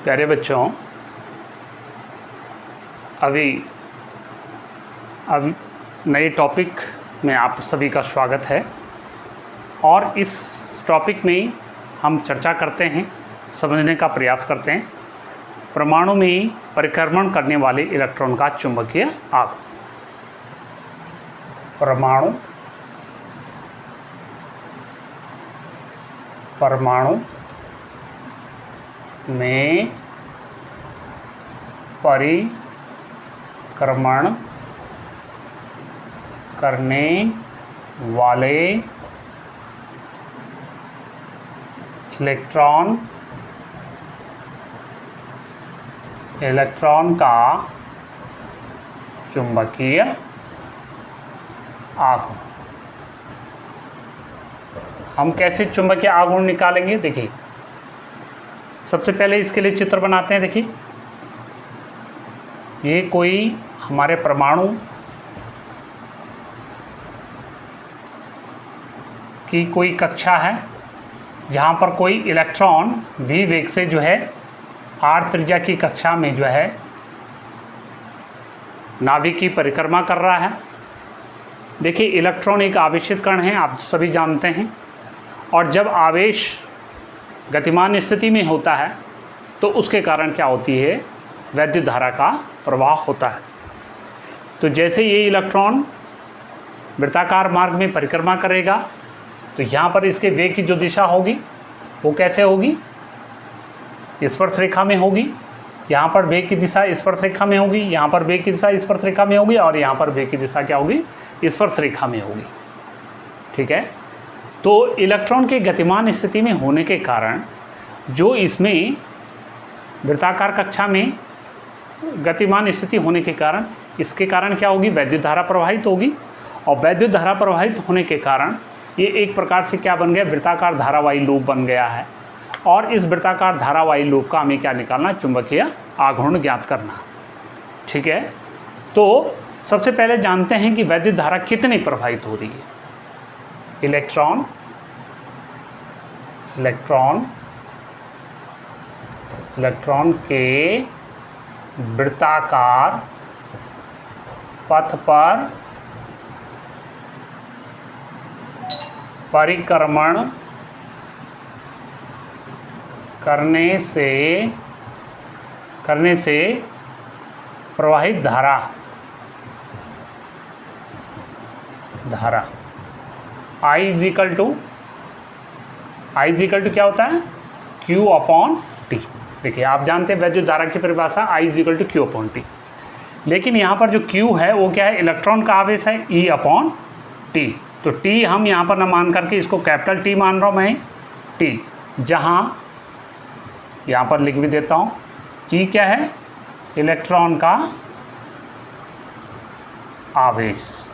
प्यारे बच्चों, अब नए टॉपिक में आप सभी का स्वागत है। और इस टॉपिक में हम चर्चा करते हैं, समझने का प्रयास करते हैं परमाणु में परिक्रमण करने वाले इलेक्ट्रॉन का चुंबकीय आघूर्ण। परमाणु में परिक्रमण करने वाले इलेक्ट्रॉन का चुंबकीय आघूर्ण। हम कैसे चुंबकीय आघूर्ण निकालेंगे? देखिए, सबसे पहले इसके लिए चित्र बनाते हैं। देखिए, ये कोई हमारे परमाणु की कोई कक्षा है जहाँ पर कोई इलेक्ट्रॉन v वेग से जो है r त्रिज्या की कक्षा में जो है नाभिक की परिक्रमा कर रहा है। देखिए, इलेक्ट्रॉन एक आवेशित कण है, आप सभी जानते हैं। और जब आवेश गतिमान स्थिति में होता है तो उसके कारण क्या होती है? वैद्युत धारा का प्रवाह होता है। तो जैसे ये इलेक्ट्रॉन वृत्ताकार मार्ग में परिक्रमा करेगा तो यहाँ पर इसके वेग की जो दिशा होगी वो कैसे होगी? स्पर्शरेखा में होगी। यहाँ पर वेग की दिशा स्पर्शरेखा में होगी, यहाँ पर वेग की दिशा स्पर्शरेखा में होगी, और यहाँ पर वेग की दिशा क्या होगी? स्पर्शरेखा में होगी। ठीक है। तो इलेक्ट्रॉन के गतिमान स्थिति में होने के कारण जो इसमें वृत्ताकार कक्षा में गतिमान स्थिति होने के कारण इसके कारण क्या होगी? वैद्युत धारा प्रवाहित होगी। और वैद्युत धारा प्रवाहित होने के कारण ये एक प्रकार से क्या बन गया? वृत्ताकार धारावाही लूप बन गया है। और इस वृत्ताकार धारावाही लूप का हमें क्या निकालना? चुंबकीय आघूर्ण ज्ञात करना। ठीक है। तो सबसे पहले जानते हैं कि वैद्युत धारा कितनी प्रवाहित हो रही है। इलेक्ट्रॉन के वृत्ताकार पथ पर परिक्रमण करने से प्रवाहित धारा I इजिकल टू क्या होता है? Q upon T। देखिए, आप जानते हैं वैद्युत धारा की परिभाषा I equal to Q upon T। लेकिन यहाँ पर जो Q है वो क्या है? इलेक्ट्रॉन का आवेश है E अपॉन T। तो T हम यहाँ पर न मान करके इसको कैपिटल T मान रहा हूँ मैं, T। जहाँ यहाँ पर लिख भी देता हूँ, E क्या है? इलेक्ट्रॉन का आवेश।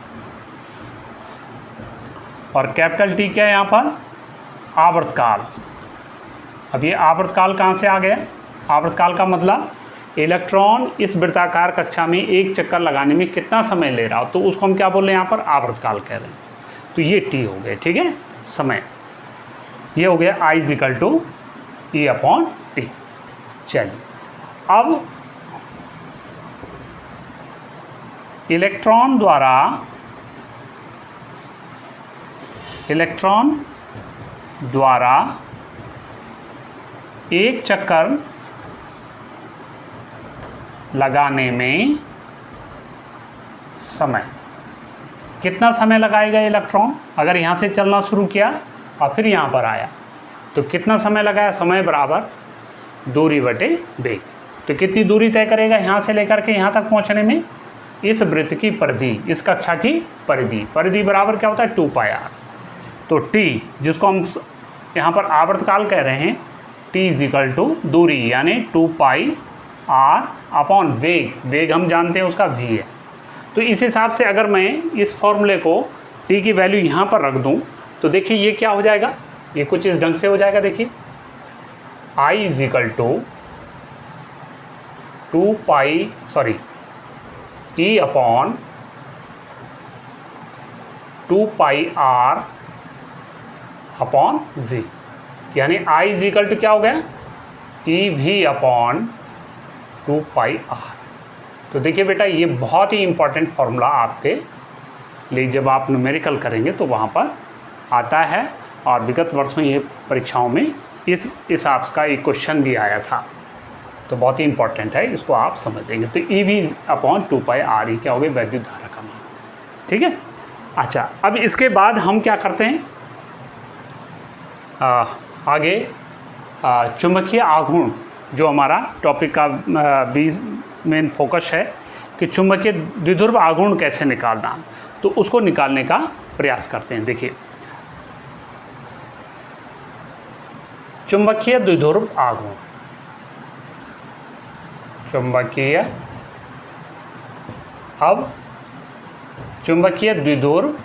और कैपिटल T क्या है यहाँ पर? आवर्तकाल। अब ये आवर्तकाल कहाँ से आ गया? आवर्तकाल का मतलब इलेक्ट्रॉन इस वृत्ताकार कक्षा में एक चक्कर लगाने में कितना समय ले रहा हो, तो उसको हम क्या बोल रहे हैं? यहाँ पर आवर्तकाल कह रहे हैं। तो ये T हो गया। ठीक है, समय। ये हो गया I equal to E upon T। चलिए, अब इलेक्ट्रॉन द्वारा एक चक्कर लगाने में समय, कितना समय लगाएगा इलेक्ट्रॉन? अगर यहाँ से चलना शुरू किया और फिर यहाँ पर आया तो कितना समय लगाया? समय बराबर दूरी बटे वेग। तो कितनी दूरी तय करेगा यहाँ से लेकर के यहाँ तक पहुँचने में? इस वृत्त की परिधि, इस कक्षा की परिधि बराबर क्या होता है? 2πr। तो T, जिसको हम यहाँ पर आवर्तकाल कह रहे हैं, T इजिकल टू दूरी यानी 2πr अपॉन वेग हम जानते हैं उसका v है। तो इस हिसाब से अगर मैं इस फॉर्मूले को T की वैल्यू यहाँ पर रख दूँ तो देखिए ये क्या हो जाएगा? ये कुछ इस ढंग से हो जाएगा। देखिए, I equal to E upon 2πr upon v, यानी I इजिकल टू क्या हो गया? E V upon 2 pi R. तो देखिए बेटा, ये बहुत ही इम्पॉर्टेंट फार्मूला आपके लिए जब आप न्यूमेरिकल करेंगे तो वहाँ पर आता है, और विगत वर्षों ये परीक्षाओं में इस हिसाब का एक क्वेश्चन भी आया था, तो बहुत ही इंपॉर्टेंट है, इसको आप समझेंगे। तो E V upon 2 pi R, E क्या हो गई, वैद्युत धारा का मान। ठीक है। अच्छा, अब इसके बाद हम क्या करते हैं, आगे चुंबकीय आघूर्ण, जो हमारा टॉपिक का भी मेन फोकस है कि चुंबकीय द्विध्रुव आघूर्ण कैसे निकालना, तो उसको निकालने का प्रयास करते हैं। देखिए, चुंबकीय द्विध्रुव आघूर्ण, चुंबकीय, अब चुंबकीय द्विध्रुव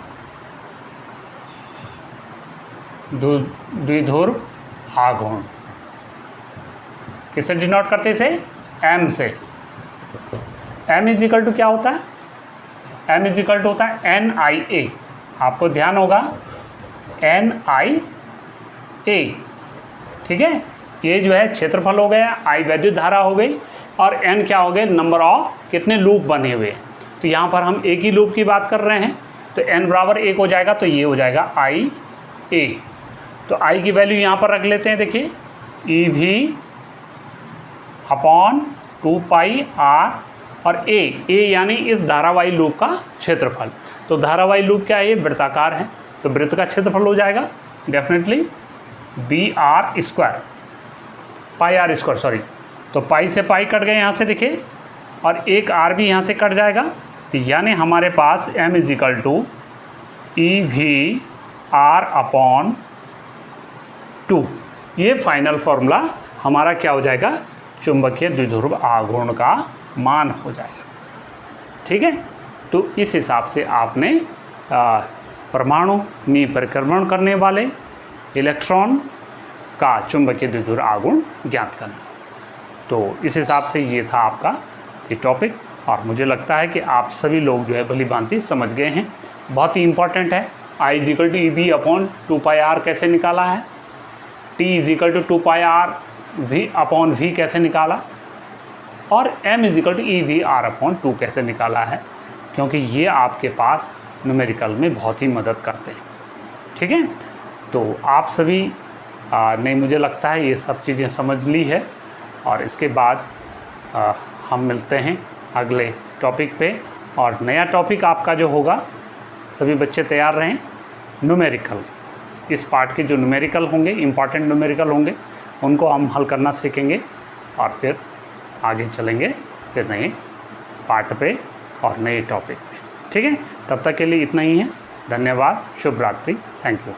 आघूर्ण किससे डिनोट करते हैं, इसे एम से। एम इज इक्वल टू क्या होता है, एम इज इक्वल टू होता है एन आई ए। आपको ध्यान होगा एन आई ए, ठीक है। ये जो है क्षेत्रफल हो गया, आई वैद्युत धारा हो गई, और एन क्या हो गए, नंबर ऑफ कितने लूप बने हुए। तो यहाँ पर हम एक ही लूप की बात कर रहे हैं, तो एन बराबर 1 हो जाएगा, तो ये हो जाएगा आई ए। तो आई की वैल्यू यहाँ पर रख लेते हैं। देखिए, E V upon 2 pi R, और ए यानी इस धारावाही लूप का क्षेत्रफल। तो धारावाही लूप क्या है, ये वृत्ताकार है, तो वृत्त का क्षेत्रफल हो जाएगा definitely b r square, pi r square, sorry. तो पाई से पाई कट गए यहाँ से, देखिए, और एक आर भी यहाँ से कट जाएगा, तो यानी हमारे पास M is equal to E V R upon 2। ये फाइनल फॉर्मूला हमारा क्या हो जाएगा, चुंबकीय द्विध्रुव आघूर्ण का मान हो जाएगा। ठीक है। तो इस हिसाब से आपने परमाणु में परिक्रमण करने वाले इलेक्ट्रॉन का चुंबकीय द्विध्रुव आघूर्ण ज्ञात करना। तो इस हिसाब से ये था आपका ये टॉपिक, और मुझे लगता है कि आप सभी लोग जो है भली भांति समझ गए हैं। बहुत ही इंपॉर्टेंट है। I is equal to E V upon 2 pi R कैसे निकाला है, T is equal to 2 pi R V upon V कैसे निकाला, और m is equal to E V R upon 2 कैसे निकाला है, क्योंकि ये आपके पास न्यूमेरिकल में बहुत ही मदद करते हैं। ठीक है। तो आप सभी ने मुझे लगता है ये सब चीज़ें समझ ली है, और इसके बाद हम मिलते हैं अगले टॉपिक पे, और नया टॉपिक आपका जो होगा, सभी बच्चे तैयार रहें, न्यूमेरिकल। इस पार्ट के जो न्यूमेरिकल होंगे, इम्पॉर्टेंट न्यूमेरिकल होंगे, उनको हम हल करना सीखेंगे, और फिर आगे चलेंगे फिर नए पार्ट पे और नए टॉपिक पे। ठीक है। तब तक के लिए इतना ही है। धन्यवाद। शुभ रात्रि। Thank you.